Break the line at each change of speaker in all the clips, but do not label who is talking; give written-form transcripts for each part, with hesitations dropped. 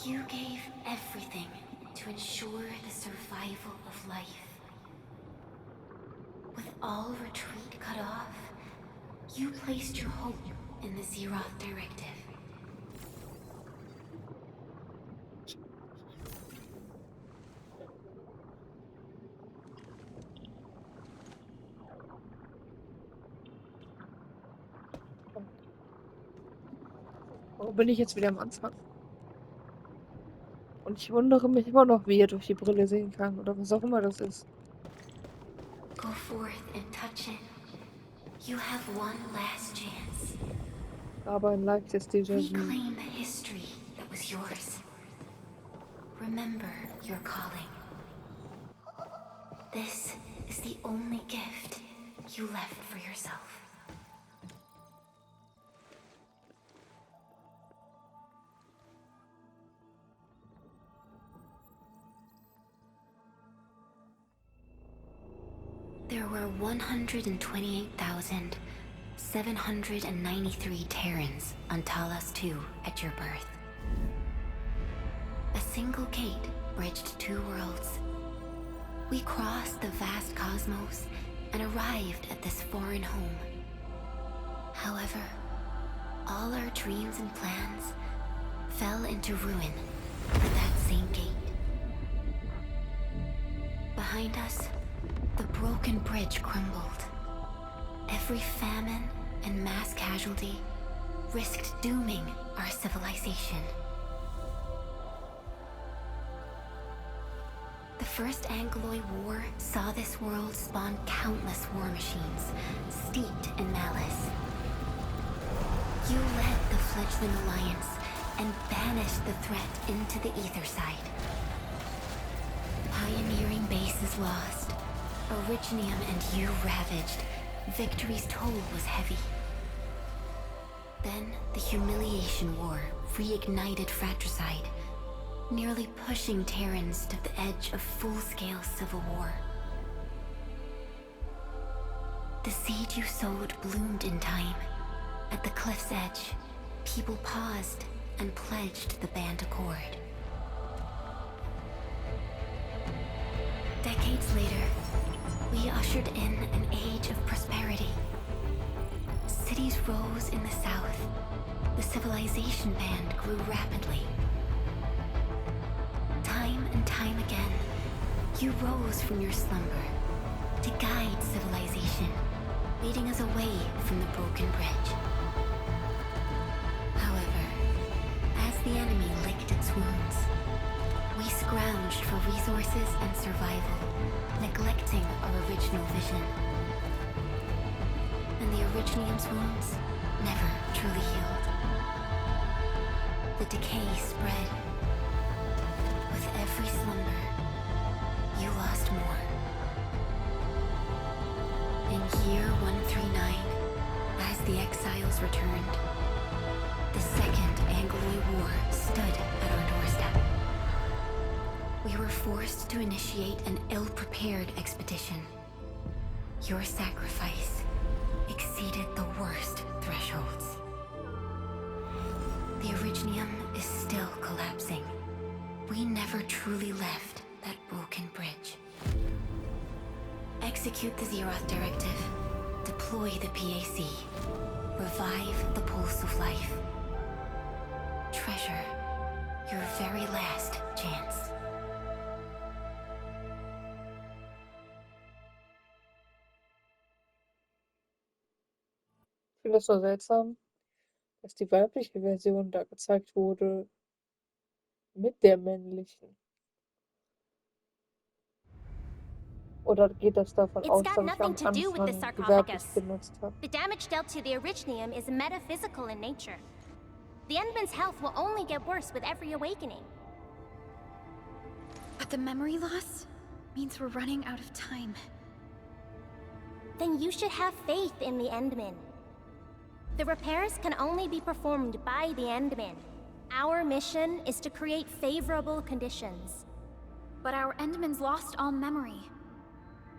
You gave everything to ensure the survival of life. With all retreat cut off, you placed your hope in the Zeroth Directive.
Wo bin ich jetzt wieder am Anfang? Und ich wundere mich immer noch, wie er durch die Brille sehen kann oder was auch immer das ist.
Go forth and touch it. You have one last chance.
Aber ein leichtes Déjà-vu.
Reclaim the history that was yours. Remember your calling. This is the only gift you left for yourself. There were 128,793 Terrans on Talos II at your birth. A single gate bridged two worlds. We crossed the vast cosmos and arrived at this foreign home. However, all our dreams and plans fell into ruin at that same gate. Behind us, the broken bridge crumbled. Every famine and mass casualty risked dooming our civilization. The First Angloid War saw this world spawn countless war machines, steeped in malice. You led the fledgling alliance and banished the threat into the ether side. Pioneering bases lost, Originium and you ravaged. Victory's toll was heavy. Then the Humiliation War reignited fratricide, nearly pushing Terrans to the edge of full-scale civil war. The seed you sowed bloomed in time. At the cliff's edge, people paused and pledged the Band Accord. Decades later, we ushered in an age of prosperity. Cities rose in the south. The civilization band grew rapidly. Time and time again, you rose from your slumber to guide civilization, leading us away from the broken bridge. However, as the enemy licked its wounds, we scrounged for resources and survival, neglecting our original vision. And the Originium's wounds never truly healed. The decay spread. With every slumber, you lost more. In year 139, as the exiles returned, the Second Angloid War stood at our doorstep. We were forced to initiate an ill-prepared expedition. Your sacrifice exceeded the worst thresholds. The Originium is still collapsing. We never truly left that broken bridge. Execute the Zeroth Directive. Deploy the PAC. Revive the pulse of life. Treasure your very last chance.
Ich finde das so seltsam, dass die weibliche Version da gezeigt wurde mit der männlichen. Oder geht das davon
It's
aus,
got
dass ich am
nothing to do with the
Anfang die weibliche
sarcophagus.
benutzt habe?
The damage dealt to the Originium is metaphysical in nature. The Endman's health will only get worse with every awakening.
But the memory loss means we're running out of time.
Then you should have faith in the Endman. The repairs can only be performed by the Endman. Our mission is to create favorable conditions.
But our Endman's lost all memory.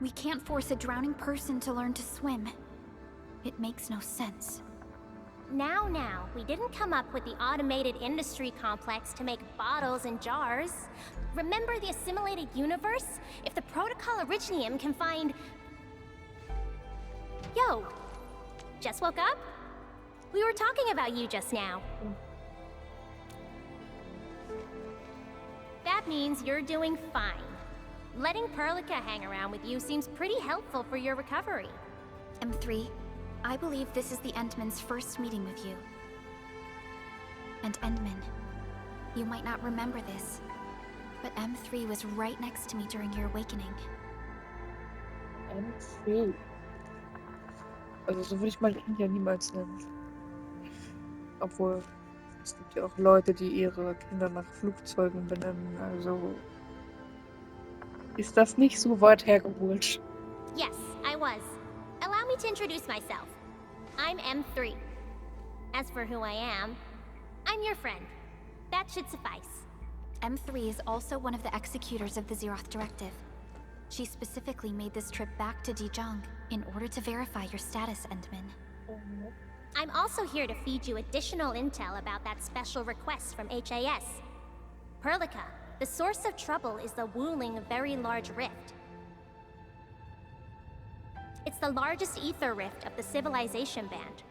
We can't force a drowning person to learn to swim. It makes no sense.
Now, we didn't come up with the automated industry complex to make bottles and jars. Remember the assimilated universe? If the protocol originium can find... Yo, just woke up? We were talking about you just now. That means you're doing fine. Letting Perlica hang around with you seems pretty helpful for your recovery.
M3, I believe this is the Endman's first meeting with you. And Endman, you might not remember this, but M3 was right next to me during your awakening.
M3. Also so würde ich mein Kind ja niemals nennen. Obwohl, es gibt ja auch Leute, die ihre Kinder nach Flugzeugen benennen. Also ist das nicht so weit hergeholt.
Yes, I was. Allow me to introduce myself. I'm M3. As for who I am, I'm your friend. That should suffice.
M3 is also one of the executors of the Zeroth Directive. She specifically made this trip back to Dijiang in order to verify your status, Endman.
I'm also here to feed you additional intel about that special request from HAS. Perlica, the source of trouble is the Wuling Very Large Rift. It's the largest ether rift of the Civilization Band.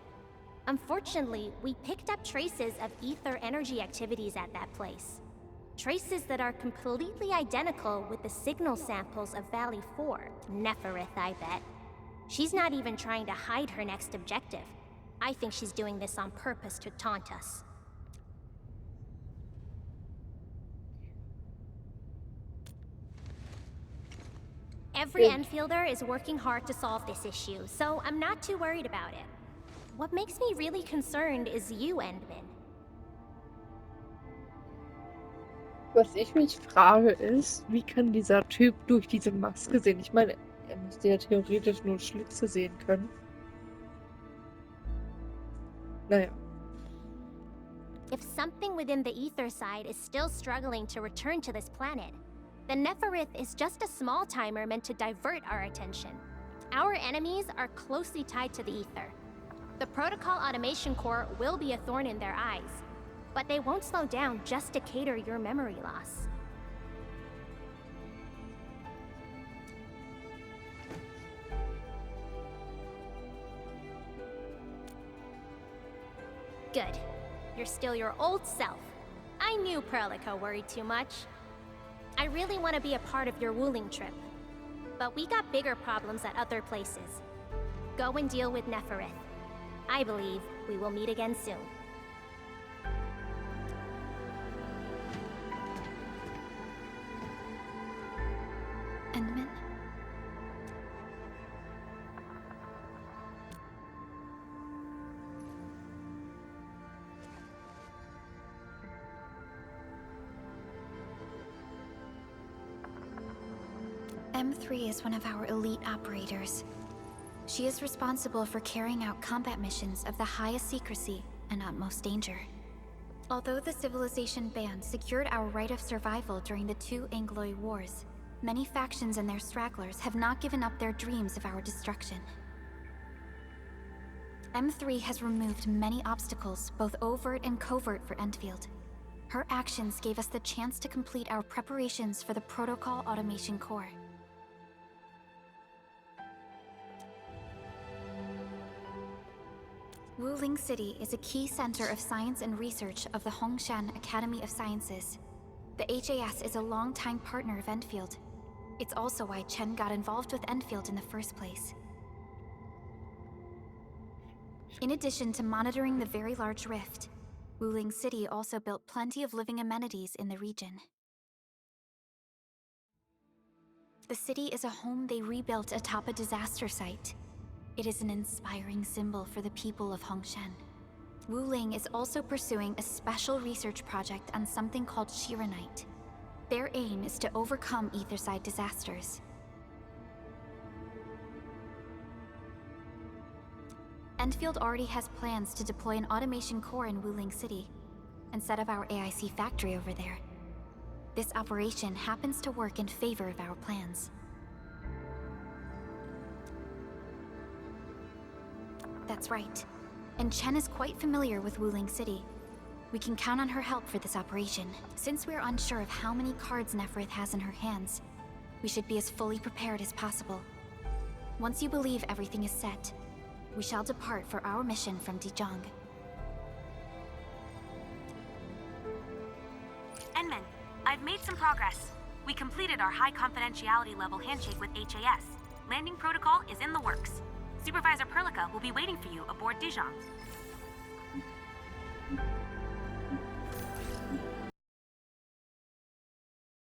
Unfortunately, we picked up traces of ether energy activities at that place. Traces that are completely identical with the signal samples of Valley 4. Neferith, I bet. She's not even trying to hide her next objective. I think she's doing this on purpose to taunt us. Every Enfielder is working hard to solve this issue, so I'm not too worried about it. What makes me really concerned is you, Endman.
Was ich mich frage ist, wie kann dieser Typ durch diese Maske sehen? Ich meine, er müsste ja theoretisch nur Schlitze sehen können. Naja.
If something within the ether side is still struggling to return to this planet, the Neferith is just a small timer meant to divert our attention. Our enemies are closely tied to the ether. The Protocol Automation Core will be a thorn in their eyes, but they won't slow down just to cater your memory loss. Good. You're still your old self. I knew Perlica worried too much. I really want to be a part of your Wuling trip. But we got bigger problems at other places. Go and deal with Neferith. I believe we will meet again soon.
Endman? M3 is one of our elite operators. She is responsible for carrying out combat missions of the highest secrecy and utmost danger. Although the Civilization Band secured our right of survival during the 2 Angloid Wars, many factions and their stragglers have not given up their dreams of our destruction. M3 has removed many obstacles, both overt and covert, for Endfield. Her actions gave us the chance to complete our preparations for the Protocol Automation Core. Wuling City is a key center of science and research of the Hongshan Academy of Sciences. The HAS is a longtime partner of Endfield. It's also why Chen got involved with Endfield in the first place. In addition to monitoring the Very Large Rift, Wuling City also built plenty of living amenities in the region. The city is a home they rebuilt atop a disaster site. It is an inspiring symbol for the people of Hongshan. Wuling is also pursuing a special research project on something called Shiranite. Their aim is to overcome Etherside disasters. Endfield already has plans to deploy an automation core in Wuling City and set up our AIC factory over there. This operation happens to work in favor of our plans. That's right. and Chen is quite familiar with Wuling City. We can count on her help for this operation. Since we're unsure of how many cards Neferith has in her hands, we should be as fully prepared as possible. Once you believe everything is set, we shall depart for our mission from Dijiang.
Enman, I've made some progress. We completed our high confidentiality level handshake with HAS. Landing protocol is in the works. Supervisor Perlica will be waiting for you aboard Dijiang.